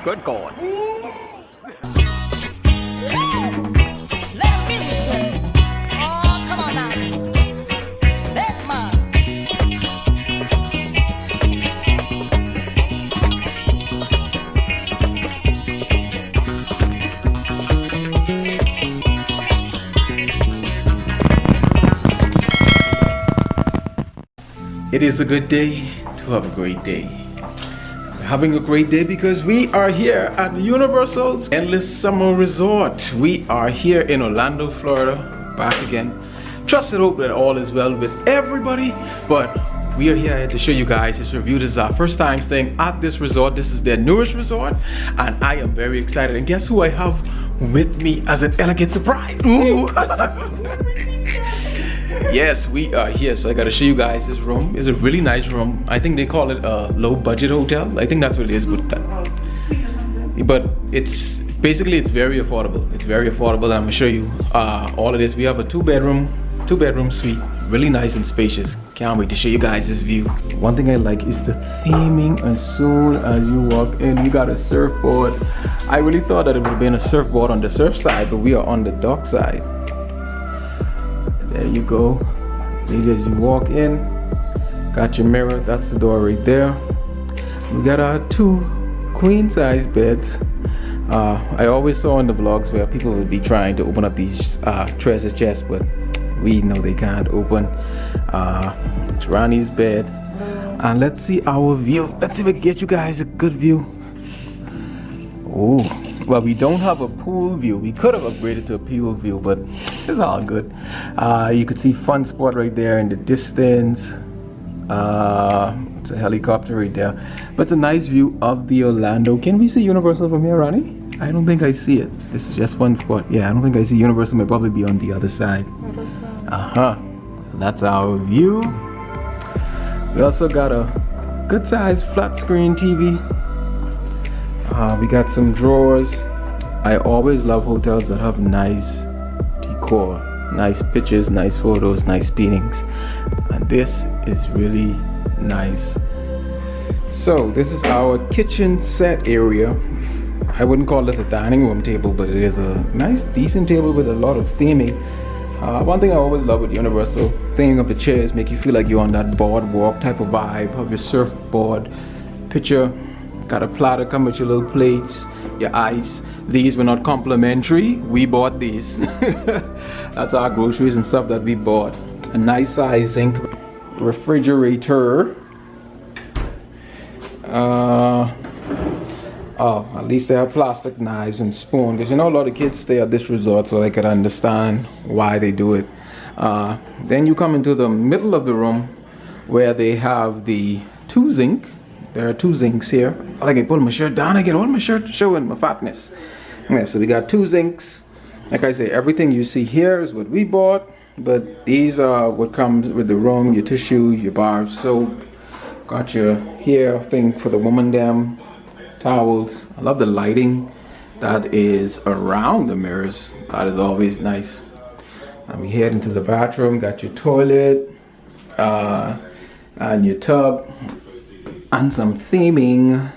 Good God. It is a good day to have a great day. We're having a great day because we are here at Universal's Endless Summer Resort. We are here in Orlando, Florida, back again. Trust and hope that all is well with everybody, but we are here to show you guys this review. This is our first time staying at this resort. This is their newest resort, and I am very excited. And guess who I have with me as an elegant surprise? Ooh. Yes, we are here, so I gotta show you guys this room. It's a really nice room. I think they call it a low budget hotel. I think that's what it is, but it's basically it's very affordable. It's very affordable, and I'm gonna show you all of this. We have a two bedroom suite, really nice and spacious. Can't wait to show you guys this view. One thing I like is the theming. As soon as you walk in, you got a surfboard. I really thought that it would have been a surfboard on the surf side, but we are on the dock side. There you go. As you walk in, got your mirror. That's the door right there. We got our two queen size beds. I always saw in the vlogs where people would be trying to open up these treasure chests, but we know they can't open. It's Ronnie's bed. And let's see our view. Let's see if we can get you guys a good view. Oh, well, we don't have a pool view. We could have upgraded to a pool view, but it's all good. You could see fun spot right there in the distance. It's a helicopter right there. But it's a nice view of the Orlando. Can we see Universal from here, Ronnie? I don't think I see it. This is just fun spot. Yeah, I don't think I see Universal. May probably be on the other side. That's our view. We also got a good size flat screen TV. We got some drawers. I always love hotels that have nice decor, nice pictures, nice photos, nice paintings, and this is really nice. So this is our kitchen set area. I wouldn't call this a dining room table, but it is a nice decent table with a lot of theming. One thing I always love with Universal, theming of the chairs make you feel like you're on that boardwalk type of vibe of your surfboard picture. Got a platter, come with your little plates, your ice. These were not complimentary, we bought these. That's our groceries and stuff that we bought. A nice size zinc refrigerator. Oh, at least they have plastic knives and spoon, because you know a lot of kids stay at this resort, so I could understand why they do it. Then you come into the middle of the room where they have the two zinc. There are two zincs here. I can pull my shirt down. I get all my shirt showing my fatness. Yeah, so we got two zincs. Like I say, everything you see here is what we bought, but these are what comes with the room: your tissue, your bar of soap. Got your hair thing for the woman them, towels. I love the lighting that is around the mirrors. That is always nice. And we head into the bathroom. Got your toilet and your tub. And some theming.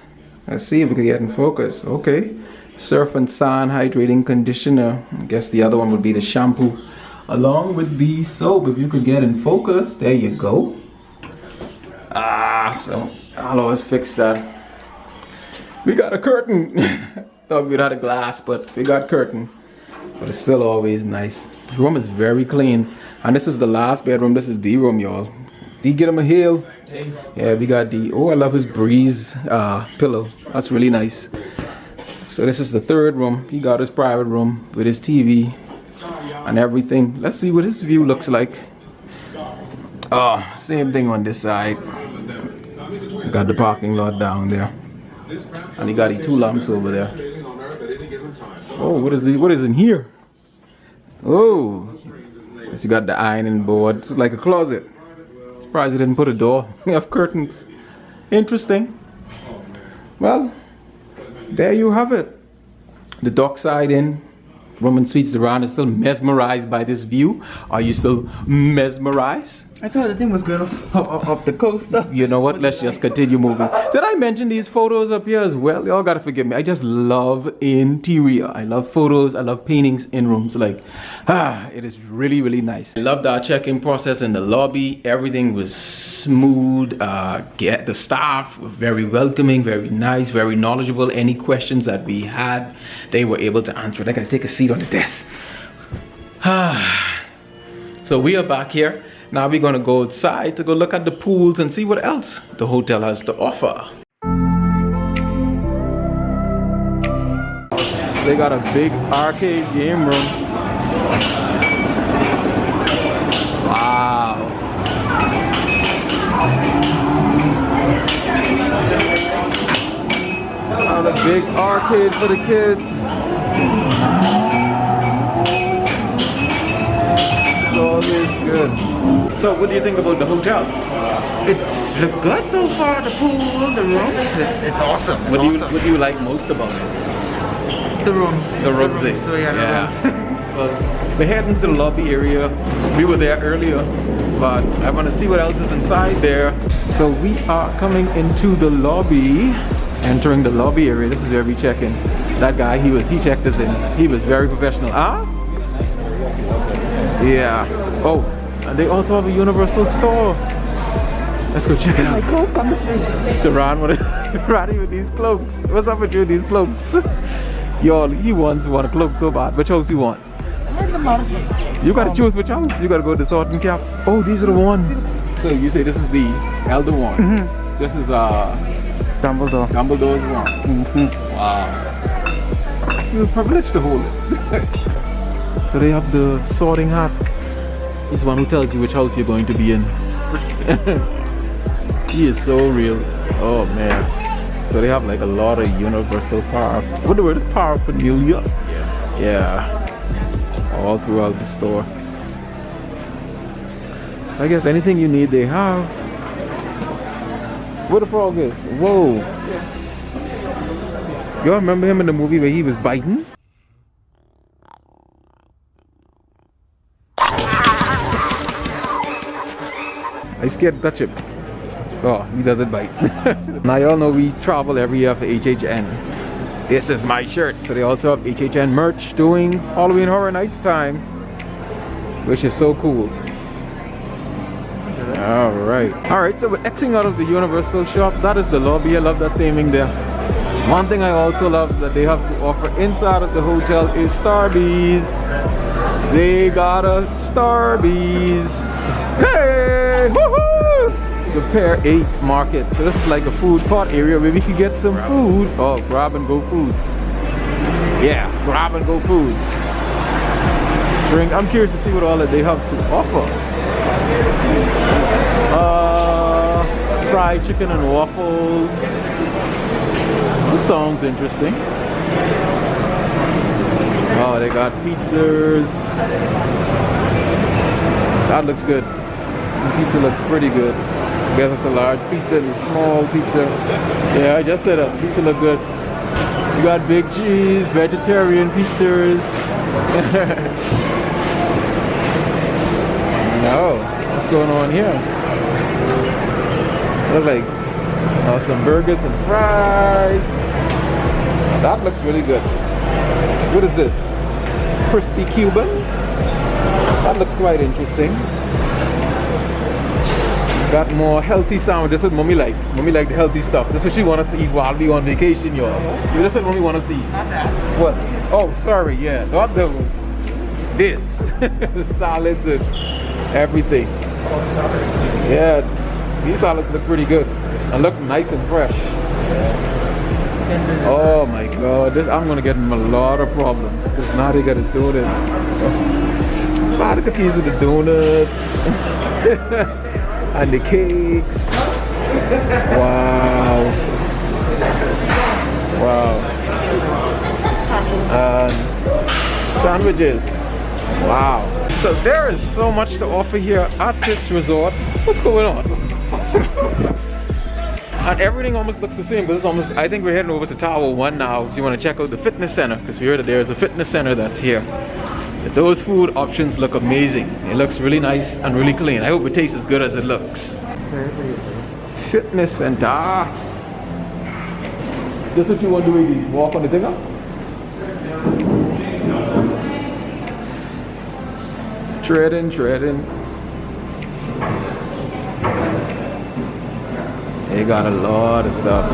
Let's see if we can get in focus. Okay. Surf and Sand hydrating conditioner. I guess the other one would be the shampoo along with the soap. If you could get in focus, there you go. So I'll always fix that. We got a curtain. Thought we'd had a glass, but we got curtain. But it's still always nice. The room is very clean. And this is the last bedroom. This is the room, y'all. D, get him a heel. Yeah, we got the, oh, I love his breeze pillow. That's really nice. So this is the third room. He got his private room with his TV and everything. Let's see what his view looks like. Same thing on this side. Got the parking lot down there. And he got the two lamps over there. Oh, what is in here? Oh, so you got the ironing board. It's like a closet. Surprised you didn't put a door. You have curtains. Interesting. Well, there you have it. The Dockside Inn and Suites. LDuran is still mesmerized by this view. Are you still mesmerized? I thought the thing was going up the coast. You know what? Let's just continue moving. Did I mention these photos up here as well? Y'all gotta forgive me. I just love interior. I love photos. I love paintings in rooms. Like, it is really, really nice. I loved our check-in process in the lobby. Everything was smooth. The staff were very welcoming, very nice, very knowledgeable. Any questions that we had, they were able to answer. I gotta take a seat on the desk. So we are back here. Now we're gonna go outside to go look at the pools and see what else the hotel has to offer. They got a big arcade game room. Wow. Got a big arcade for the kids. Always good. So what do you think about the hotel? It's look good so far. The pool, the rooms, it's awesome. What do you like most about it? The rooms. The rooms. So yeah. So we're heading to the lobby area. We were there earlier, but I want to see what else is inside there. So we are coming into the lobby, entering the lobby area. This is where we check in. That guy, he checked us in. He was very professional. Yeah. Oh, and they also have a Universal store. Let's go check it out. Duran with these cloaks. What's up with you with these cloaks? Y'all, he want a cloak so bad. Which house you want? You gotta choose which house. You gotta go to Sorting Cap. Oh, these are the ones. So you say this is the LDuran. This is Dumbledore's one. Wow. I feel privileged to hold it. So they have the sorting hat. He's one who tells you which house you're going to be in. He is so real. Oh man. So they have like a lot of universal power. What the word is paraphernalia? Yeah. All throughout the store. So I guess anything you need they have. Where the frog is? Whoa. Y'all remember him in the movie where he was biting? I scared to touch him. Oh, he doesn't bite. Now y'all know we travel every year for HHN. This is my shirt. So they also have HHN merch doing Halloween Horror Nights time, which is so cool. Alright, so we're exiting out of the Universal shop. That is the lobby. I love that theming there. One thing I also love that they have to offer inside of the hotel is Starbies. They got a Starbies. Hey! Woohoo! The Pier 8 market. So this is like a food court area where we can get some food. Oh, grab and go foods. Yeah, grab and go foods. Drink. I'm curious to see what all that they have to offer. Fried chicken and waffles. That sounds interesting. Oh, they got pizzas. That looks good. The pizza looks pretty good. I guess it's a large pizza and a small pizza. Yeah, I just said that. Pizza look good. You got big cheese, vegetarian pizzas. No, what's going on here? Look like some burgers and fries. That looks really good. What is this? Crispy Cuban? That looks quite interesting. Got more healthy sandwiches. That's what mommy like. Mommy like the healthy stuff. That's what she wants us to eat while we on vacation, y'all. That's what mommy wants us to eat. What? Oh, sorry, yeah. Not those. This. The salads and everything. Yeah, these salads look pretty good. And look nice and fresh. Oh my god, I'm gonna get them a lot of problems because now they gotta do this. Wow, look at these are the donuts and the cakes. Wow. And sandwiches. Wow. So there is so much to offer here at this resort. What's going on? And everything almost looks the same, but it's almost, I think we're heading over to Tower 1 now. So you want to check out the fitness center because we heard that there's a fitness center that's here. Those food options look amazing. It looks really nice and really clean. I hope it tastes as good as it looks. Fitness center. This is what you want to do with these. Walk on the thing up. Treading. They got a lot of stuff.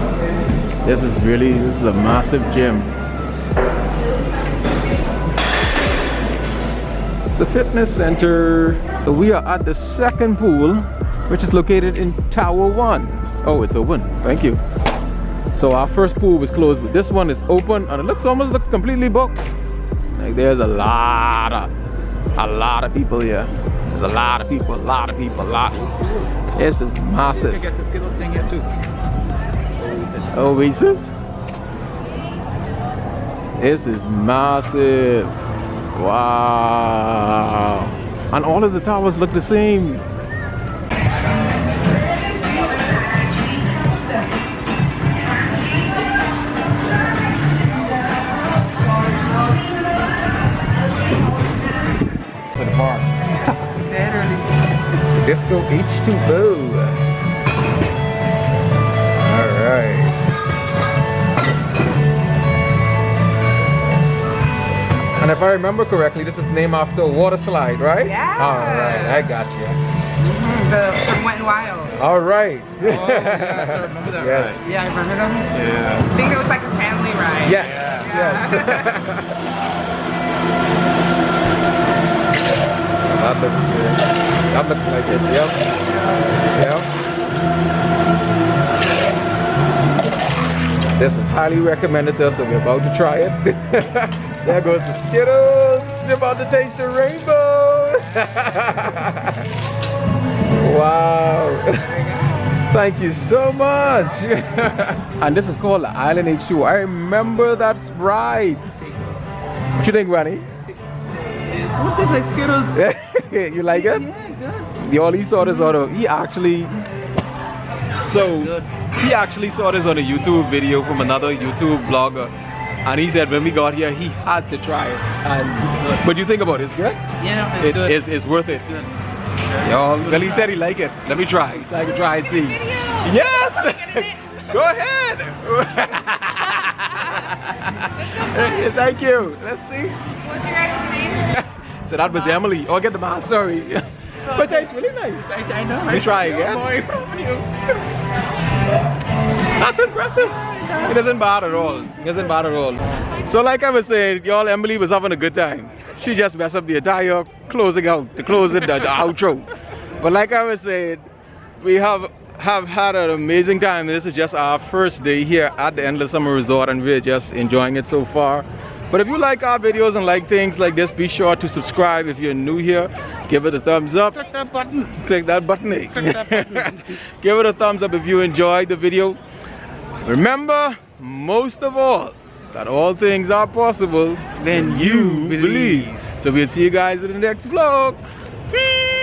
This is a massive gym. It's the fitness center. So we are at the second pool, which is located in Tower 1. Oh, it's open. Thank you. So our first pool was closed, but this one is open and it almost looks completely booked. Like there's a lot of people here. There's a lot of people. This is massive. You can get the Skittles thing here too. Oasis. This is massive. Wow. And all of the towers look the same. For the bar. Disco H2O. Alright. And if I remember correctly, this is named after a water slide, right? Yeah. Alright, I got you. From Wet n Wild. Alright. Oh, yes, I remember that Yes. ride. Yeah, I remember them. Yeah. I think it was like a family ride. Yes. Yeah. Yes. That looks good. That looks like it. Yep. This was highly recommended to us, so we're about to try it. There goes the Skittles. You're about to taste the rainbow. Wow. Thank you so much. And this is called the Island H2. I remember that sprite. What you think, Granny? What tastes like Skittles? You like it? Yeah, good. All he saw this on he actually saw this on a YouTube video from another YouTube blogger, and he said when we got here he had to try it. And but you think about it, it's good? Yeah, it's good. It's worth it. Good. Y'all, well, he said he liked it. Let me try so I can try and see. Yes. Go ahead. Thank you. Let's see. What's your guys' names? So that was Emily. Oh, get the mask. Sorry. But that's really nice. I know. Let me try again. That's impressive. It isn't bad at all. It isn't bad at all. So like I was saying, y'all, Emily was having a good time. She just messed up the entire closing out, the outro. But like I was saying, we have had an amazing time. This is just our first day here at the Endless Summer Resort, and we're just enjoying it so far. But if you like our videos and like things like this, be sure to subscribe. If you're new here, give it a thumbs up. Click that button. Click that button. Click that button. Give it a thumbs up if you enjoyed the video. Remember, most of all, that all things are possible when you believe. So we'll see you guys in the next vlog. Peace.